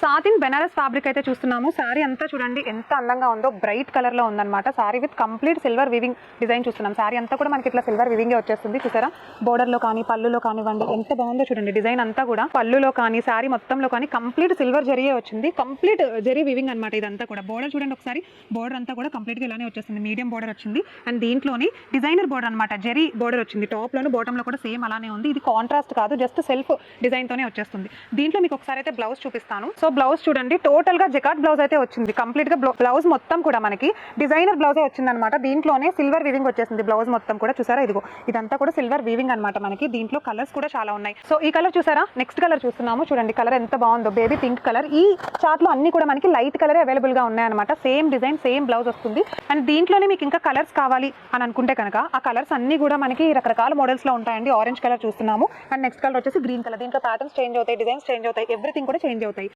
సాతిన్ Banaras fabric అయితే చూస్తున్నాము. Sorry అంతా చూడండి ఎంత అందంగా ఉందో, బ్రైట్ కలర్ లో ఉందన్నమాట. Sorry with complete silver weaving design చూస్తున్నాం. సారీ అంతా కూడా మనకి ఇట్లా సిల్వర్ వివింగ్ వచ్చేస్తుంది. చూసారా, బోర్డర్ లో కానీ పళ్ళులో కానివ్వండి ఎంత బాగుందో చూడండి. డిజైన్ అంతా కూడా పళ్ళులో కానీ సారీ మొత్తంలో కానీ కంప్లీట్ సిల్వర్ జరీయే వచ్చింది. కంప్లీట్ జరీ వివింగ్ అనమాట. ఇదంతా కూడా బోర్డర్ చూడండి ఒకసారి. బోర్డర్ అంతా కూడా కంప్లీట్ గా ఇలానే వచ్చేస్తుంది. మీడియం బోర్డర్ వచ్చింది అండ్ దీంట్లోని డిజైనర్ బోర్డర్ అనమాట. జరీ బోర్డర్ వచ్చింది. టాప్ లోను బాటమ్ లో కూడా సేమ్ అలానే ఉంది. ఇది కాంట్రాస్ట్ కాదు, జస్ట్ సెల్ఫ్ డిజైన్ తోనే వచ్చేస్తుంది. దీంట్లో మీకు ఒకసారి అయితే బ్లౌజ్ చూపిస్తాను. సో బ్లౌజ్ చూడండి, టోటల్ గా జకాట్ బ్లౌజ్ అయితే వచ్చింది. కంప్లీట్ గా బ్లౌజ్ మొత్తం కూడా మనకి డిజైనర్ బ్లౌజే వచ్చింది అనమాట. దీంట్లోనే సిల్వర్ వీవింగ్ వచ్చేసింది బ్లౌజ్ మొత్తం కూడా. చూసారా, ఇదిగో ఇదంతా కూడా సిల్వర్ వీవింగ్ అనమాట. మనకి దీంట్లో కలర్స్ కూడా చాలా ఉన్నాయి. సో ఈ కలర్ చూసారా, నెక్స్ట్ కలర్ చూస్తున్నాము. చూడండి కలర్ ఎంత బాగుందో, బేబీ పింక్ కలర్. ఈ చార్ట్ లో అన్ని కూడా మనకి లైట్ కలర్ అవైలబుల్ గా ఉన్నాయన్నమాట. సేమ్ డిజైన్ సేమ్ బ్లౌజ్ వస్తుంది. అండ్ దీంట్లోనే మీకు ఇంకా కలర్స్ కావాలి అని అనుకుంటే కనుక ఆ కలర్స్ అన్ని కూడా మనకి రకరకాల మోడల్స్ లో ఉంటాయండి. ఆరెంజ్ కలర్ చూస్తున్నాము అండ్ నెక్స్ట్ కలర్ వచ్చేసి గ్రీన్ కలర్. దీంట్లో ప్యాటర్న్స్ చేంజ్ అవుతాయి, డిజైన్స్ చేంజ్ అవుతాయి, ఎవ్రీథింగ్ కూడా చేంజ్ అవుతాయి.